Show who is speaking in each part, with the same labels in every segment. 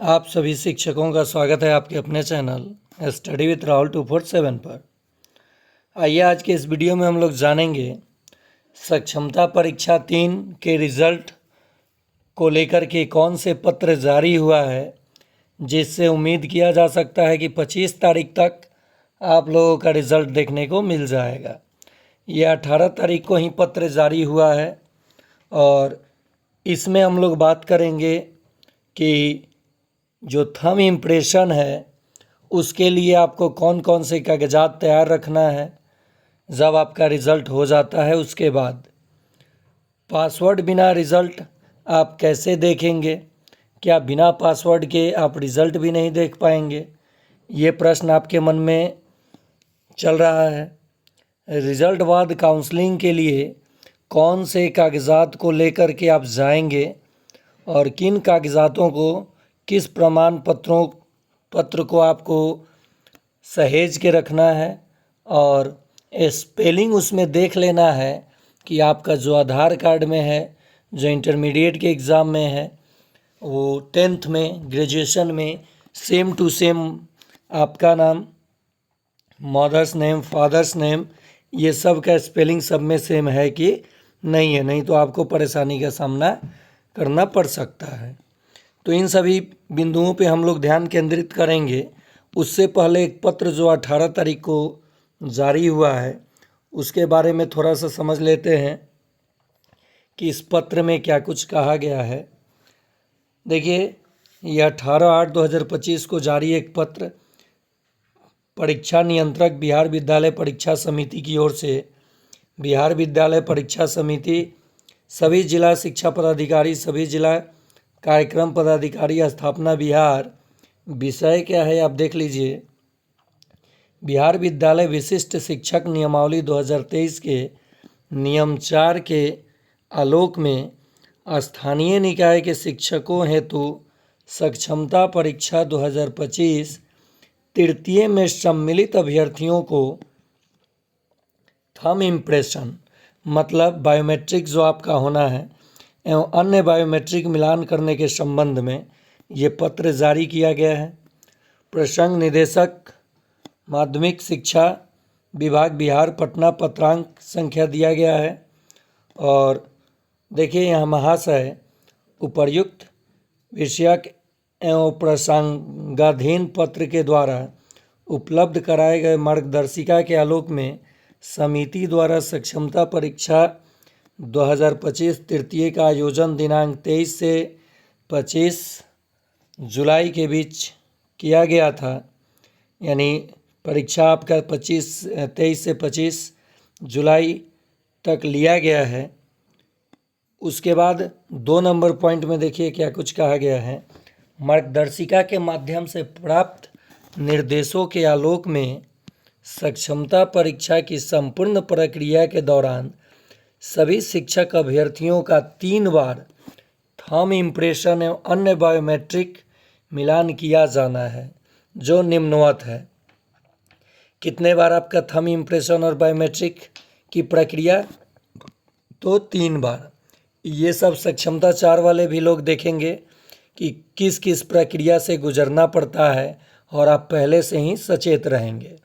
Speaker 1: आप सभी शिक्षकों का स्वागत है आपके अपने चैनल स्टडी विथ राहुल 247 पर। आइए आज के इस वीडियो में हम लोग जानेंगे सक्षमता परीक्षा 3 के रिज़ल्ट को लेकर के कौन से पत्र जारी हुआ है, जिससे उम्मीद किया जा सकता है कि 25 तारीख तक आप लोगों का रिज़ल्ट देखने को मिल जाएगा। यह 18 तारीख को ही पत्र जारी हुआ है और इसमें हम लोग बात करेंगे कि जो थंब इम्प्रेशन है उसके लिए आपको कौन कौन से कागजात तैयार रखना है जब आपका रिज़ल्ट हो जाता है। उसके बाद पासवर्ड बिना रिज़ल्ट आप कैसे देखेंगे, क्या बिना पासवर्ड के आप रिज़ल्ट भी नहीं देख पाएंगे, ये प्रश्न आपके मन में चल रहा है। रिज़ल्ट बाद काउंसलिंग के लिए कौन से कागजात को लेकर के आप जाएंगे और किन कागजातों को किस प्रमाण पत्र को आपको सहेज के रखना है और स्पेलिंग उसमें देख लेना है कि आपका जो आधार कार्ड में है, जो इंटरमीडिएट के एग्ज़ाम में है, वो 10th में, ग्रेजुएशन में सेम टू सेम आपका नाम, मदर्स नेम, फादर्स नेम, ये सब का स्पेलिंग सब में सेम है कि नहीं है। नहीं तो आपको परेशानी का सामना करना पड़ सकता है। तो इन सभी बिंदुओं पे हम लोग ध्यान केंद्रित करेंगे। उससे पहले एक पत्र जो 18 तारीख को जारी हुआ है उसके बारे में थोड़ा सा समझ लेते हैं कि इस पत्र में क्या कुछ कहा गया है। देखिए, यह 18/8/2025 को जारी एक पत्र परीक्षा नियंत्रक बिहार विद्यालय परीक्षा समिति की ओर से बिहार विद्यालय परीक्षा समिति, सभी जिला शिक्षा पदाधिकारी, सभी जिला कार्यक्रम पदाधिकारी, स्थापना बिहार। विषय क्या है आप देख लीजिए। बिहार विद्यालय विशिष्ट शिक्षक नियमावली 2023 के नियम 4 के आलोक में स्थानीय निकाय के शिक्षकों हेतु सक्षमता परीक्षा 2025 तृतीय में सम्मिलित अभ्यर्थियों को थंब इम्प्रेशन मतलब बायोमेट्रिक जो आपका होना है एवं अन्य बायोमेट्रिक मिलान करने के संबंध में ये पत्र जारी किया गया है। प्रसंग निदेशक माध्यमिक शिक्षा विभाग बिहार पटना, पत्रांक संख्या दिया गया है। और देखिए यहाँ महाशय उपर्युक्त विषयक एवं प्रसंगाधीन पत्र के द्वारा उपलब्ध कराए गए मार्गदर्शिका के आलोक में समिति द्वारा सक्षमता परीक्षा 2025 तृतीय का आयोजन दिनांक 23 से 25 जुलाई के बीच किया गया था। यानी परीक्षा आपका 23 से 25 जुलाई तक लिया गया है। उसके बाद 2 नंबर पॉइंट में देखिए क्या कुछ कहा गया है। मार्गदर्शिका के माध्यम से प्राप्त निर्देशों के आलोक में सक्षमता परीक्षा की संपूर्ण प्रक्रिया के दौरान सभी शिक्षक अभ्यर्थियों का 3 बार थंब इम्प्रेशन एवं अन्य बायोमेट्रिक मिलान किया जाना है, जो निम्नवत है। कितने बार आपका थंब इम्प्रेशन और बायोमेट्रिक की प्रक्रिया? तो 3 बार। ये सब सक्षमता 4 वाले भी लोग देखेंगे कि किस किस प्रक्रिया से गुजरना पड़ता है और आप पहले से ही सचेत रहेंगे।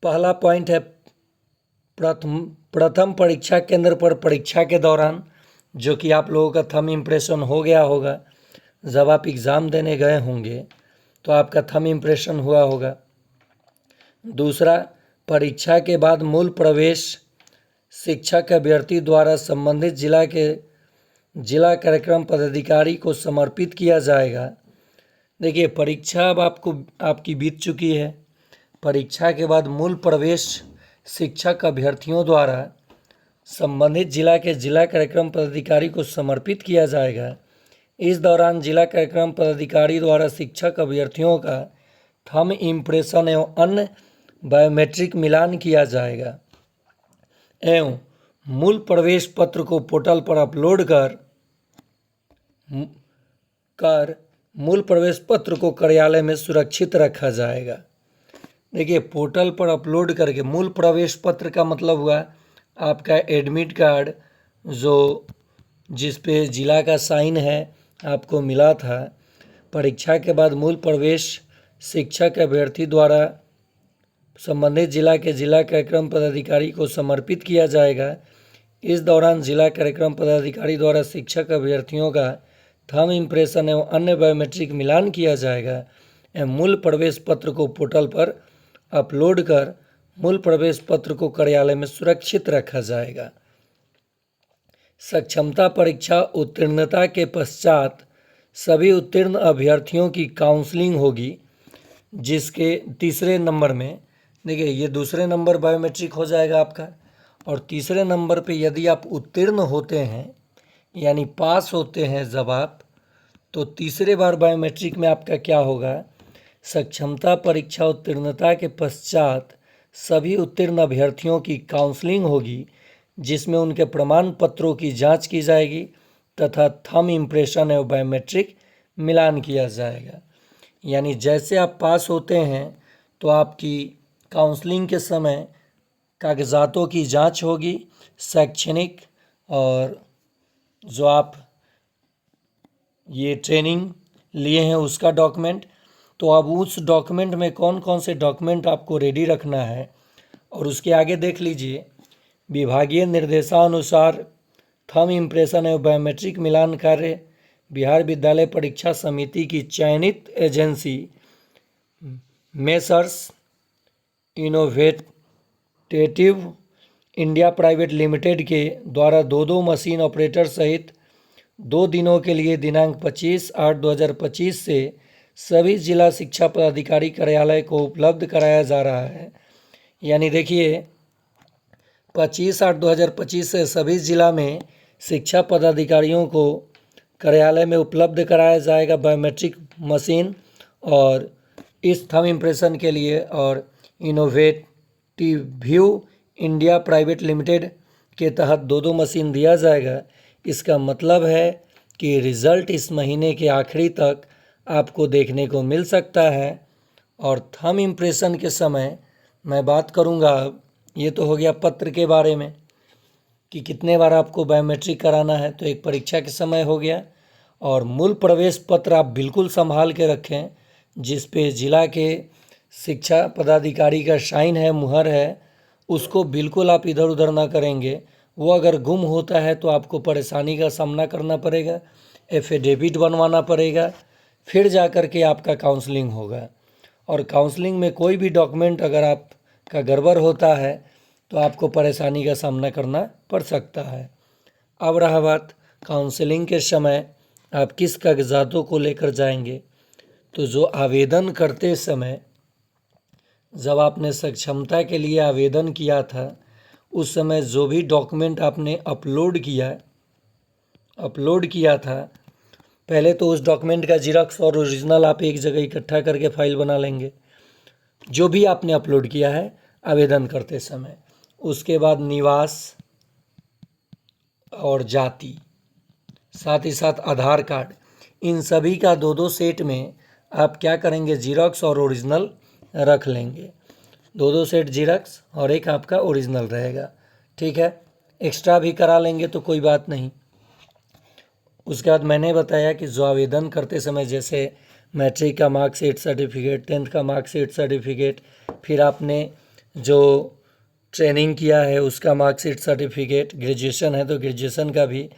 Speaker 1: पहला पॉइंट है प्रथम परीक्षा केंद्र पर परीक्षा के दौरान, जो कि आप लोगों का थंब इम्प्रेशन हो गया होगा। जब आप एग्ज़ाम देने गए होंगे तो आपका थंब इम्प्रेशन हुआ होगा। दूसरा, परीक्षा के बाद मूल प्रवेश शिक्षक अभ्यर्थी द्वारा संबंधित जिला कार्यक्रम पदाधिकारी को समर्पित किया जाएगा। देखिए, परीक्षा अब आपकी बीत चुकी है। परीक्षा के बाद मूल प्रवेश शिक्षक अभ्यर्थियों द्वारा संबंधित जिला के जिला कार्यक्रम पदाधिकारी को समर्पित किया जाएगा। इस दौरान जिला कार्यक्रम पदाधिकारी द्वारा शिक्षक अभ्यर्थियों का थंब इम्प्रेशन एवं अन्य बायोमेट्रिक मिलान किया जाएगा एवं मूल प्रवेश पत्र को पोर्टल पर अपलोड कर मूल प्रवेश पत्र को कार्यालय में सुरक्षित रखा जाएगा। देखिए, पोर्टल पर अपलोड करके मूल प्रवेश पत्र का मतलब हुआ आपका एडमिट कार्ड, जो जिस पे जिला का साइन है आपको मिला था, परीक्षा के बाद मूल प्रवेश शिक्षक अभ्यर्थी द्वारा संबंधित जिला के जिला कार्यक्रम पदाधिकारी को समर्पित किया जाएगा। इस दौरान जिला कार्यक्रम पदाधिकारी द्वारा शिक्षक अभ्यर्थियों का थंब इम्प्रेशन एवं अन्य बायोमेट्रिक मिलान किया जाएगा एवं मूल प्रवेश पत्र को पोर्टल पर अपलोड कर मूल प्रवेश पत्र को कार्यालय में सुरक्षित रखा जाएगा। सक्षमता परीक्षा उत्तीर्णता के पश्चात सभी उत्तीर्ण अभ्यर्थियों की काउंसलिंग होगी, जिसके तीसरे नंबर में देखिए ये दूसरे नंबर बायोमेट्रिक हो जाएगा आपका, और तीसरे नंबर पे यदि आप उत्तीर्ण होते हैं यानी पास होते हैं जब आप, तो तीसरे बार बायोमेट्रिक में आपका क्या होगा, सक्षमता परीक्षा उत्तीर्णता के पश्चात सभी उत्तीर्ण अभ्यर्थियों की काउंसलिंग होगी, जिसमें उनके प्रमाण पत्रों की जांच की जाएगी तथा थंब इम्प्रेशन एवं बायोमेट्रिक मिलान किया जाएगा। यानी जैसे आप पास होते हैं तो आपकी काउंसलिंग के समय कागजातों की जांच होगी, शैक्षणिक और जो आप ये ट्रेनिंग लिए हैं उसका डॉक्यूमेंट। तो अब उस डॉक्यूमेंट में कौन कौन से डॉक्यूमेंट आपको रेडी रखना है, और उसके आगे देख लीजिए, विभागीय निर्देशानुसार थंब इम्प्रेशन एवं बायोमेट्रिक मिलान कार्य बिहार विद्यालय परीक्षा समिति की चयनित agency messrs innovative India private limited के द्वारा 2 मशीन ऑपरेटर सहित 2 दिनों के लिए दिनांक 25/8/2025 से सभी जिला शिक्षा पदाधिकारी कार्यालय को उपलब्ध कराया जा रहा है। यानी देखिए 25/8/2025 से सभी जिला में शिक्षा पदाधिकारियों को कार्यालय में उपलब्ध कराया जाएगा बायोमेट्रिक मशीन, और इस थंब इम्प्रेशन के लिए और इनोवेटिव इंडिया प्राइवेट लिमिटेड के तहत 2 मशीन दिया जाएगा। इसका मतलब है कि रिज़ल्ट इस महीने के आखिरी तक आपको देखने को मिल सकता है। और थंब इम्प्रेशन के समय मैं बात करूंगा, अब ये तो हो गया पत्र के बारे में कि कितने बार आपको बायोमेट्रिक कराना है, तो एक परीक्षा के समय हो गया। और मूल प्रवेश पत्र आप बिल्कुल संभाल के रखें, जिस पे जिला के शिक्षा पदाधिकारी का साइन है, मुहर है, उसको बिल्कुल आप इधर उधर ना करेंगे। वो अगर गुम होता है तो आपको परेशानी का सामना करना पड़ेगा, एफिडेविट बनवाना पड़ेगा, फिर जा कर के आपका काउंसलिंग होगा। और काउंसलिंग में कोई भी डॉक्यूमेंट अगर आपका गड़बड़ होता है तो आपको परेशानी का सामना करना पड़ सकता है। अब रहा बात काउंसलिंग के समय आप किस कागजातों को लेकर जाएंगे, तो जो आवेदन करते समय जब आपने सक्षमता के लिए आवेदन किया था उस समय जो भी डॉक्यूमेंट आपने अपलोड किया था, पहले तो उस डॉक्यूमेंट का जिरॉक्स और ओरिजिनल आप एक जगह इकट्ठा करके फाइल बना लेंगे, जो भी आपने अपलोड किया है आवेदन करते समय। उसके बाद निवास और जाति, साथ ही साथ आधार कार्ड, इन सभी का 2 सेट में आप क्या करेंगे, जिरॉक्स और ओरिजिनल रख लेंगे। 2 सेट जिरॉक्स और एक आपका ओरिजिनल रहेगा, ठीक है। एक्स्ट्रा भी करा लेंगे तो कोई बात नहीं। उसके बाद मैंने बताया कि जो आवेदन करते समय जैसे मैट्रिक का मार्कशीट सर्टिफिकेट, 10th का मार्कशीट सर्टिफिकेट, फिर आपने जो ट्रेनिंग किया है उसका मार्कशीट सर्टिफिकेट, ग्रेजुएशन है तो ग्रेजुएशन का भी,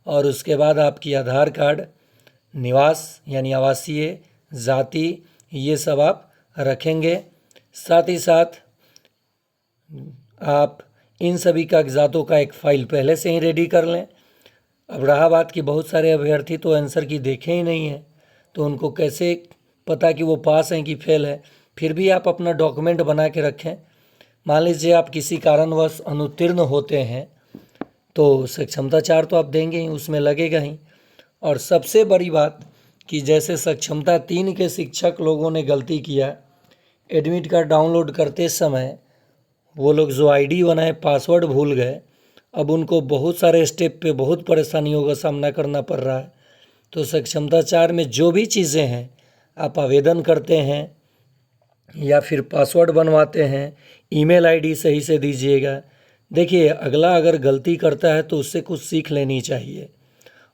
Speaker 1: और उसके बाद आपकी आधार कार्ड, निवास यानी आवासीय, जाति, ये सब आप रखेंगे। साथ ही साथ आप इन सभी कागजातों का एक फ़ाइल पहले से ही रेडी कर लें। अब रहा बात कि बहुत सारे अभ्यर्थी तो आंसर की देखे ही नहीं हैं, तो उनको कैसे पता कि वो पास हैं कि फेल है। फिर भी आप अपना डॉक्यूमेंट बना के रखें। मान लीजिए आप किसी कारणवश अनुत्तीर्ण होते हैं तो सक्षमता 4 तो आप देंगे ही, उसमें लगेगा ही। और सबसे बड़ी बात कि जैसे सक्षमता 3 के शिक्षक लोगों ने गलती किया, एडमिट कार्ड डाउनलोड करते समय वो लोग जो आईडी बनाए पासवर्ड भूल गए, अब उनको बहुत सारे स्टेप पे बहुत परेशानियों का सामना करना पड़ रहा है। तो सक्षमता 4 में जो भी चीज़ें हैं आप आवेदन करते हैं या फिर पासवर्ड बनवाते हैं, ईमेल आईडी सही से दीजिएगा। देखिए अगला अगर गलती करता है तो उससे कुछ सीख लेनी चाहिए,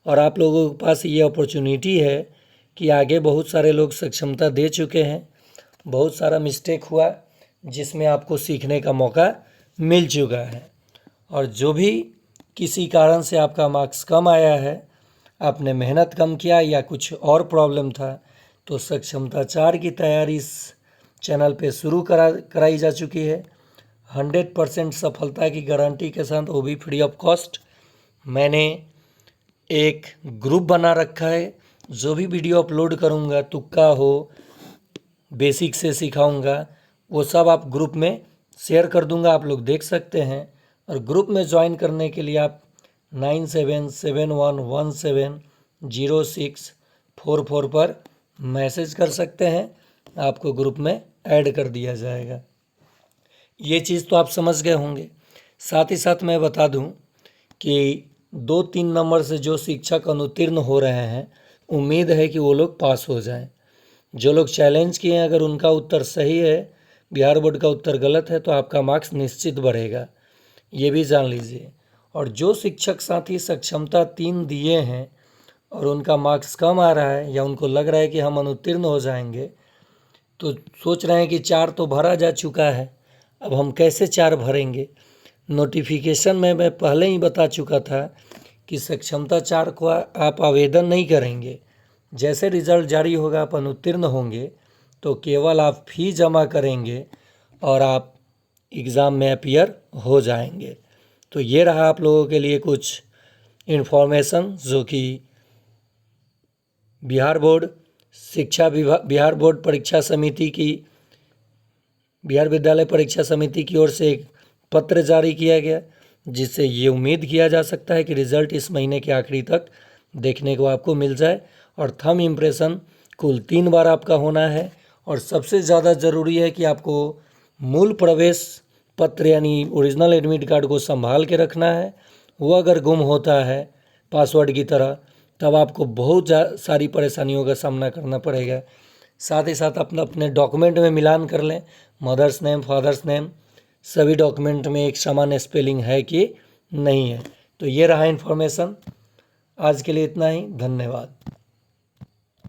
Speaker 1: और आप लोगों के पास ये अपॉर्चुनिटी है कि आगे बहुत सारे लोग सक्षमता दे चुके हैं, बहुत सारा मिस्टेक हुआ जिसमें आपको सीखने का मौका मिल चुका है। और जो भी किसी कारण से आपका मार्क्स कम आया है, आपने मेहनत कम किया या कुछ और प्रॉब्लम था, तो सक्षमता 4 की तैयारी इस चैनल पे शुरू कराई जा चुकी है 100% सफलता की गारंटी के साथ, वो भी फ्री ऑफ कॉस्ट। मैंने एक ग्रुप बना रखा है, जो भी वीडियो अपलोड करूँगा, तुक्का हो, बेसिक से सिखाऊंगा, वो सब आप ग्रुप में शेयर कर दूंगा, आप लोग देख सकते हैं। और ग्रुप में ज्वाइन करने के लिए आप 9771170644 पर मैसेज कर सकते हैं, आपको ग्रुप में ऐड कर दिया जाएगा। ये चीज़ तो आप समझ गए होंगे। साथ ही साथ मैं बता दूं कि 2-3 नंबर से जो शिक्षक अनुत्तीर्ण हो रहे हैं, उम्मीद है कि वो लोग पास हो जाएं। जो लोग चैलेंज किए हैं, अगर उनका उत्तर सही है, बिहार बोर्ड का उत्तर गलत है, तो आपका मार्क्स निश्चित बढ़ेगा, ये भी जान लीजिए। और जो शिक्षक साथी सक्षमता 3 दिए हैं और उनका मार्क्स कम आ रहा है या उनको लग रहा है कि हम अनुत्तीर्ण हो जाएंगे, तो सोच रहे हैं कि 4 तो भरा जा चुका है, अब हम कैसे 4 भरेंगे। नोटिफिकेशन में मैं पहले ही बता चुका था कि सक्षमता 4 को आप आवेदन नहीं करेंगे, जैसे रिज़ल्ट जारी होगा आप अनुत्तीर्ण होंगे तो केवल आप फी जमा करेंगे और आप एग्ज़ाम में अपीयर हो जाएंगे। तो ये रहा आप लोगों के लिए कुछ इन्फॉर्मेशन जो कि बिहार बोर्ड शिक्षा विभाग, बिहार बोर्ड परीक्षा समिति की, बिहार विद्यालय परीक्षा समिति की ओर से एक पत्र जारी किया गया, जिससे ये उम्मीद किया जा सकता है कि रिज़ल्ट इस महीने के आखिरी तक देखने को आपको मिल जाए। और थंब इम्प्रेशन कुल 3 बार आपका होना है। और सबसे ज़्यादा ज़रूरी है कि आपको मूल प्रवेश पत्र यानी ओरिजिनल एडमिट कार्ड को संभाल के रखना है। वो अगर गुम होता है पासवर्ड की तरह, तब आपको बहुत सारी परेशानियों का सामना करना पड़ेगा। साथ ही साथ अपने डॉक्यूमेंट में मिलान कर लें, मदर्स नेम, फादर्स नेम, सभी डॉक्यूमेंट में एक समान स्पेलिंग है कि नहीं है। तो ये रहा इन्फॉर्मेशन। आज के लिए इतना ही, धन्यवाद।